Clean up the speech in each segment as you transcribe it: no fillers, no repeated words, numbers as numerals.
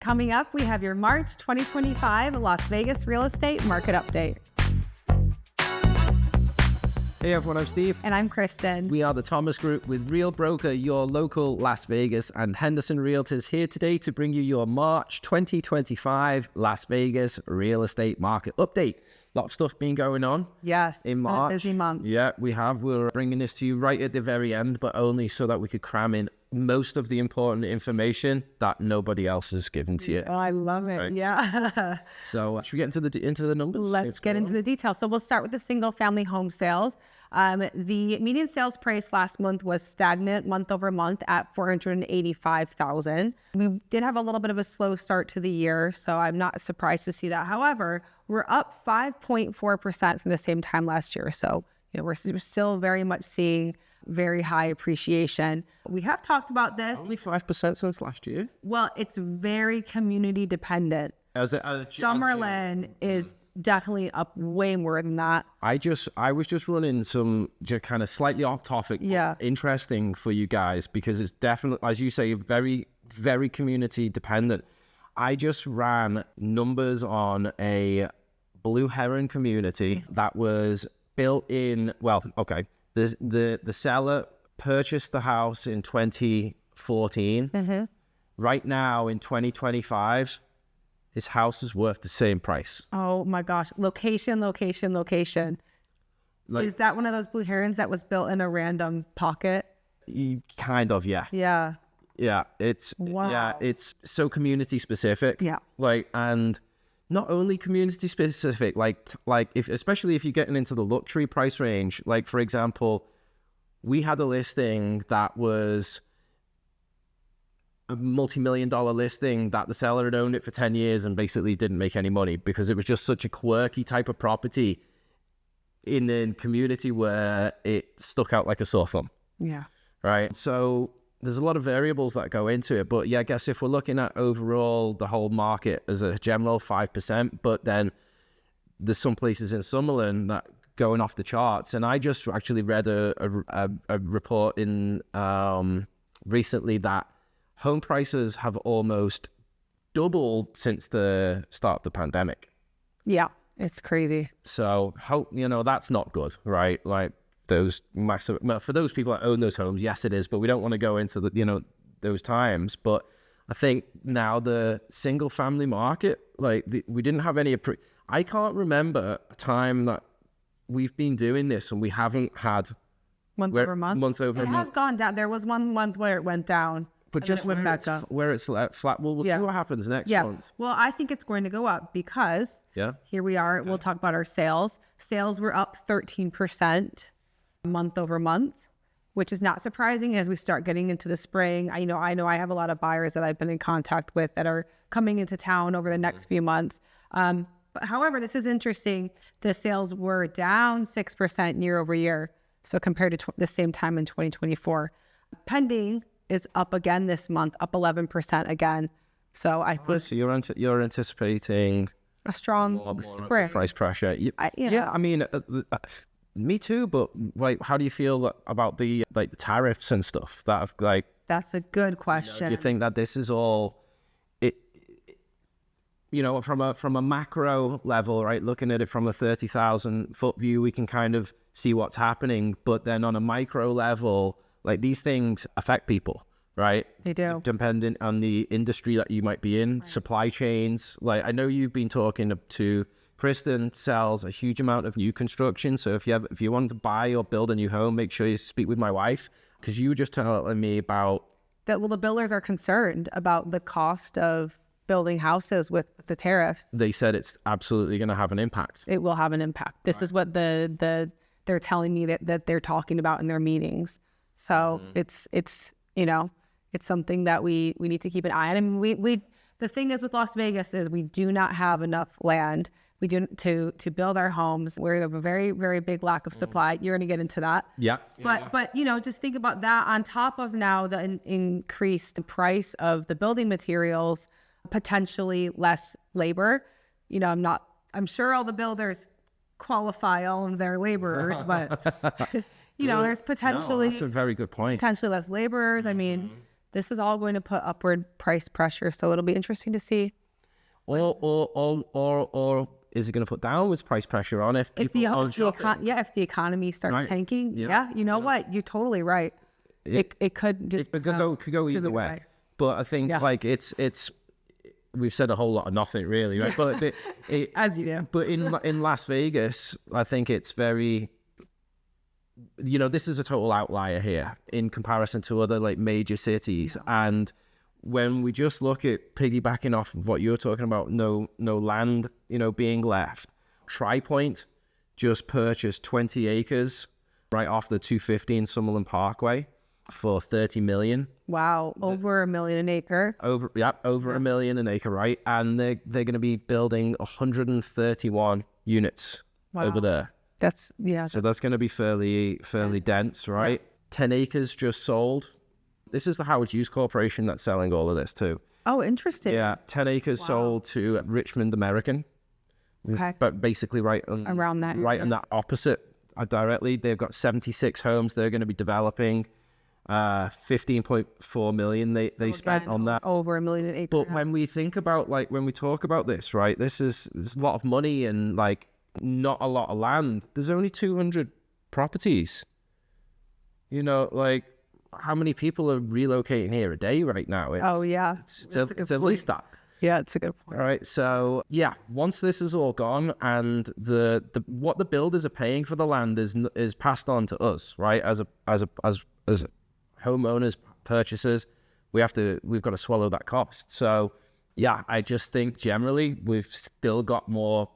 Coming up, we have your March 2025 Las Vegas real estate market update. Hey everyone, I'm Steve. And I'm Kristen. We are the Thomas Group with Real Broker, your local Las Vegas and Henderson Realtors, here today to bring you your March 2025 Las Vegas real estate market update. A lot of stuff been going on. Yes, in March. A busy month. Yeah, we have. We're bringing this to you right at the very end, but only so that we could cram in most of the important information that nobody else has given to you. Oh, I love it. Right? Yeah. So should we get into the numbers? Let's get into the details. So we'll start with the single family home sales. The median sales price last month was stagnant month over month at $485,000. We did have a little bit of a slow start to the year, so I'm not surprised to see that. However, we're up 5.4% from the same time last year. So, we're still very much seeing very high appreciation. We have talked about this. Only 5% since last year? Well, it's very community dependent. Summerlin is definitely up way more than that. I was just running some just kind of slightly off topic, interesting for you guys, because it's definitely, as you say, very, very community dependent. I just ran numbers on a Blue Heron community that was built in, the seller purchased the house in 2014. Mm-hmm. Right now in 2025, his house is worth the same price. Oh my gosh. Location. Is that one of those Blue Herons that was built in a random pocket? Kind of, yeah. Yeah. Yeah. It's so community specific. Yeah. And not only community specific, especially if you're getting into the luxury price range. Like, for example, we had a listing that was a multi-million-dollar listing that the seller had owned it for 10 years and basically didn't make any money because it was just such a quirky type of property in a community where it stuck out like a sore thumb. Yeah. Right. So there's a lot of variables that go into it. But yeah, I guess if we're looking at overall the whole market as a general 5%, but then there's some places in Summerlin that going off the charts. And I just actually read a report in recently that home prices have almost doubled since the start of the pandemic. Yeah, it's crazy. So, that's not good, right? Like those massive, for those people that own those homes, yes, it is, but we don't want to go into those times. But I think now the single family market, we didn't have any, I can't remember a time that we've been doing this and we haven't had month over month. It has gone down. There was one month where it went down. But just where it's flat, we'll see what happens next month. Well, I think it's going to go up because here we are. Okay. We'll talk about our sales. Sales were up 13% month over month, which is not surprising as we start getting into the spring. I know I have a lot of buyers that I've been in contact with that are coming into town over the next few months. But however, this is interesting. The sales were down 6% year over year. So compared to the same time in 2024, pending is up again this month, up 11% again. So so you're anticipating a strong spring price pressure. Me too. But how do you feel about the tariffs and stuff that have That's a good question. Do you think that this is all from a macro level, right? Looking at it from a 30,000 foot view, we can kind of see what's happening. But then on a micro level, these things affect people, right? They do. Depending on the industry that you might be in, right. Supply chains. I know you've been talking to Kristen, sells a huge amount of new construction. So if you want to buy or build a new home, make sure you speak with my wife, because you were just telling me about that. Well, the builders are concerned about the cost of building houses with the tariffs. They said it's absolutely going to have an impact. It will have an impact. This is what they're telling me that they're talking about in their meetings. So it's something that we need to keep an eye on. I mean, we the thing is with Las Vegas is we do not have enough land. We do to build our homes. We have a very, very big lack of supply. You're going to get into that. Yeah. But just think about that on top of now the increased price of the building materials, potentially less labor. I'm sure all the builders qualify all of their laborers, but there's potentially that's a very good point. Potentially less laborers. I mean, this is all going to put upward price pressure. So it'll be interesting to see. Or is it going to put downwards price pressure on if the economy starts tanking? Yeah, you know what? You're totally right. It could just could go either way. But I think like it's we've said a whole lot of nothing really, right? But as you do. But in Las Vegas, I think it's very, this is a total outlier here in comparison to other like major cities. And when we just look at piggybacking off of what you're talking about, no land, being left. TriPointe just purchased 20 acres right off the 215 Summerlin Parkway for $30 million. Wow, over $1 million an acre. Over $1 million an acre, right? And they're going to be building 131 units over there. So that's going to be fairly dense, right? 10 acres just sold. This is the Howard Hughes Corporation that's selling all of this too. Oh, interesting. Yeah, 10 acres sold to Richmond American. Okay. But basically around that. Right on that opposite directly. They've got 76 homes they're going to be developing. 15.4 million they spent on that. Over $1 million an acre. But when we think about when we talk about this, right, there's a lot of money and like not a lot of land. There's only 200 properties. How many people are relocating here a day right now? It's at least that. Yeah, it's a good point. All right, so once this is all gone and the what the builders are paying for the land is passed on to us, right? As homeowners, purchasers, we've got to swallow that cost. So I just think generally we've still got more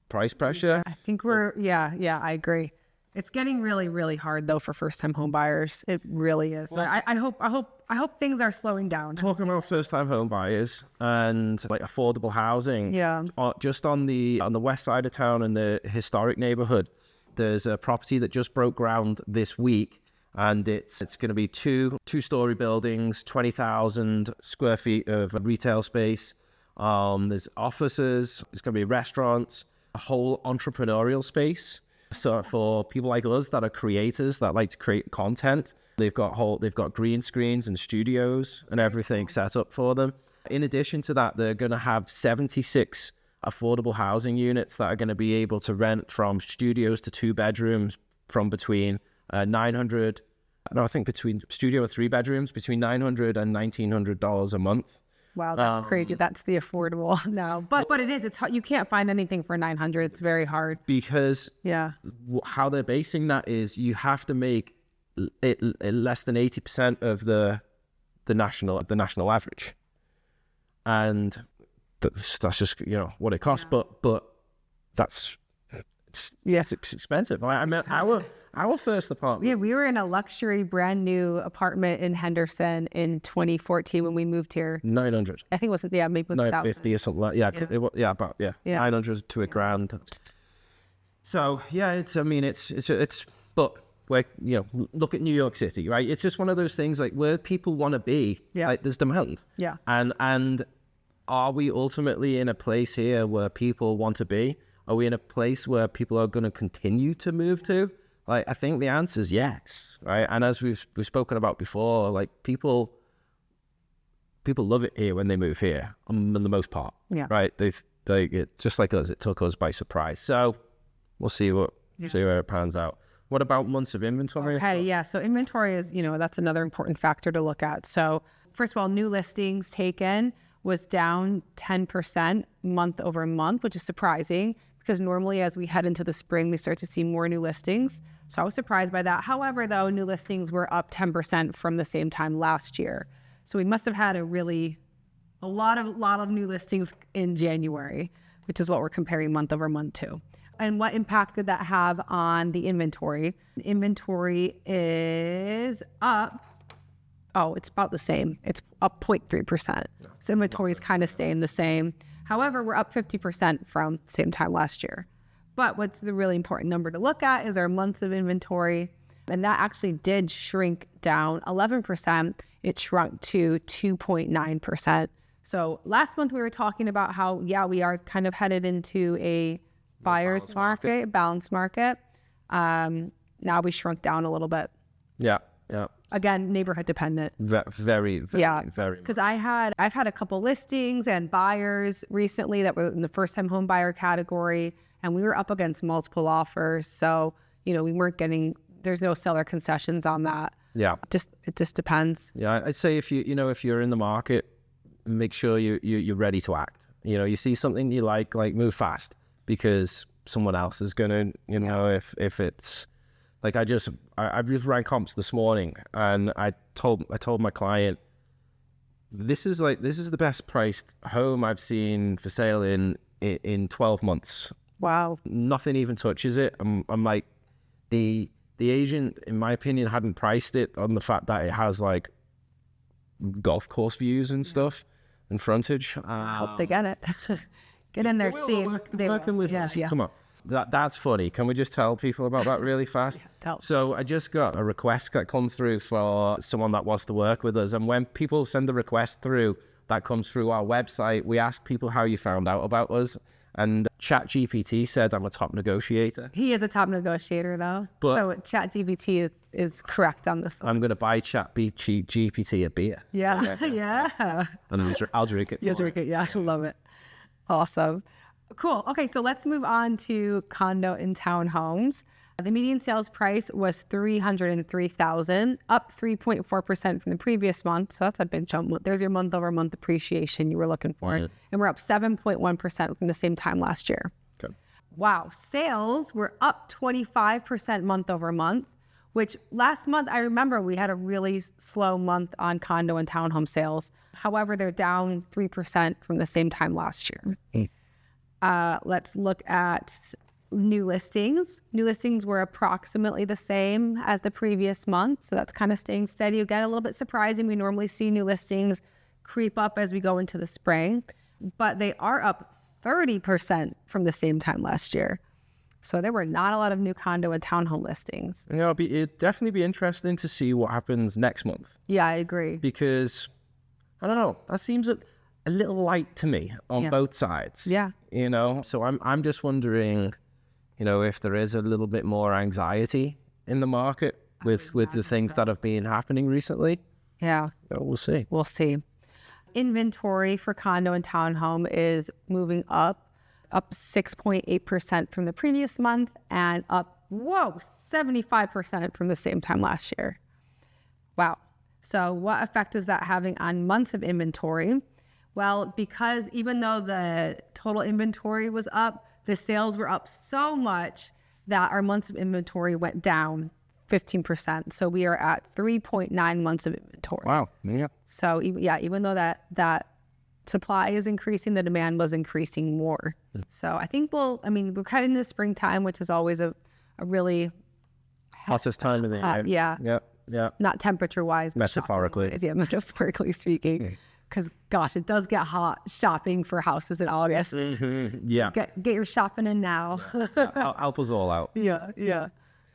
price pressure. I think I agree. It's getting really, really hard though for first-time home buyers. It really is. Well, I hope things are slowing down. Talking about first-time home buyers and like affordable housing. Yeah. Just on the west side of town in the historic neighborhood, there's a property that just broke ground this week, and it's going to be two-story buildings, 20,000 square feet of retail space. There's offices. There's going to be restaurants, a whole entrepreneurial space. So for people like us that are creators that like to create content, they've got green screens and studios and everything set up for them. In addition to that, they're going to have 76 affordable housing units that are going to be able to rent from studios to 2 bedrooms from between between studio and 3 bedrooms, between $900 and $1,900 a month. Wow, that's crazy. That's the affordable now. But it is. It's hard. You can't find anything for $900. It's very hard. Because how they're basing that is you have to make it less than 80% of the national average, and that's just what it costs. But that's it's expensive. I mean, our first apartment. Yeah, we were in a luxury brand new apartment in Henderson in 2014 when we moved here. 900. I think it was maybe it was 950 or something like about 900 to $1,000. So it's but look at New York City, right? It's just one of those things like where people want to be. Yeah. Like there's demand. Yeah. And are we ultimately in a place here where people want to be? Are we in a place where people are going to continue to move to? Like, I think the answer is yes, right? And as we've spoken about before, like people love it here when they move here, for the most part, right? It just like us, it took us by surprise. So we'll see where it pans out. What about months of inventory? Okay, yeah. So inventory is, that's another important factor to look at. So first of all, new listings taken was down 10% month over month, which is surprising because normally as we head into the spring, we start to see more new listings. So I was surprised by that. However, though, new listings were up 10% from the same time last year. So we must have had a lot of new listings in January, which is what we're comparing month over month to. And what impact did that have on the inventory? Inventory is up. Oh, it's about the same. It's up 0.3%. So inventory is kind of staying the same. However, we're up 50% from same time last year. But what's the really important number to look at is our months of inventory. And that actually did shrink down 11%. It shrunk to 2.9%. So last month we were talking about how, we are kind of headed into a buyer's market, balanced market. Now we shrunk down a little bit. Yeah. again, neighborhood dependent. Very, very. Because I've had a couple listings and buyers recently that were in the first-time home buyer category, and we were up against multiple offers. So, we weren't getting. There's no seller concessions on that. Yeah. It just depends. Yeah, I'd say if if you're in the market, make sure you're ready to act. You see something you like move fast, because someone else is gonna, if it's like I just ran comps this morning, and I told my client, this is the best priced home I've seen for sale in 12 months. Wow. Nothing even touches it. I'm like, the agent, in my opinion, hadn't priced it on the fact that it has like golf course views and stuff and frontage. I hope they get it. Get in there, Steve. They're working with us. Yeah. Come on. That's funny. Can we just tell people about that really fast? So I just got a request that comes through for someone that wants to work with us. And when people send a request through, that comes through our website, we ask people how you found out about us. And ChatGPT said I'm a top negotiator. He is a top negotiator, though. So ChatGPT is correct on this one. I'm going to buy ChatGPT a beer. Yeah. Yeah. And I'll drink it. You'll drink it. Yeah, I love it. Awesome. Cool. Okay, so let's move on to condo and townhomes. The median sales price was $303,000, up 3.4% from the previous month. So that's a big jump. There's your month-over-month appreciation you were looking for. Mm-hmm. And we're up 7.1% from the same time last year. Okay. Wow. Sales were up 25% month-over-month, which last month, I remember we had a really slow month on condo and townhome sales. However, they're down 3% from the same time last year. Let's look at new listings. New listings were approximately the same as the previous month. So that's kind of staying steady. Again, a little bit surprising. We normally see new listings creep up as we go into the spring, but they are up 30% from the same time last year. So there were not a lot of new condo and townhome listings. It'd definitely be interesting to see what happens next month. Yeah, I agree. Because, I don't know, that seems a little light to me on both sides. Yeah. So I'm just wondering, if there is a little bit more anxiety in the market with the things that have been happening recently. Yeah. We'll see. We'll see. Inventory for condo and townhome is moving up 6.8% from the previous month and up, 75% from the same time last year. Wow. So what effect is that having on months of inventory? Well, because even though the total inventory was up, the sales were up so much that our months of inventory went down 15%. So we are at 3.9 months of inventory. Wow. Yeah. So even though that supply is increasing, the demand was increasing more. So I think we're heading into springtime, which is always a really hottest time of the year. Yeah. Yeah. Not temperature wise, metaphorically. Yeah, metaphorically speaking. Because, gosh, it does get hot shopping for houses in August. Mm-hmm. Yeah. Get your shopping in now. Help us all out. Yeah.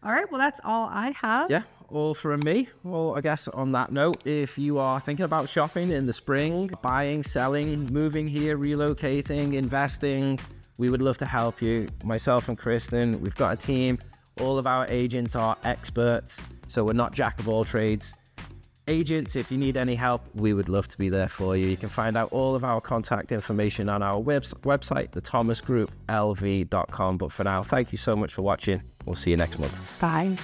All right. Well, that's all I have. Yeah. All from me. Well, I guess on that note, if you are thinking about shopping in the spring, buying, selling, moving here, relocating, investing, we would love to help you. Myself and Kristen, we've got a team. All of our agents are experts. So we're not jack of all trades. Agents, if you need any help, we would love to be there for you. You can find out all of our contact information on our website, thethomasgrouplv.com. But for now, thank you so much for watching. We'll see you next month. Bye.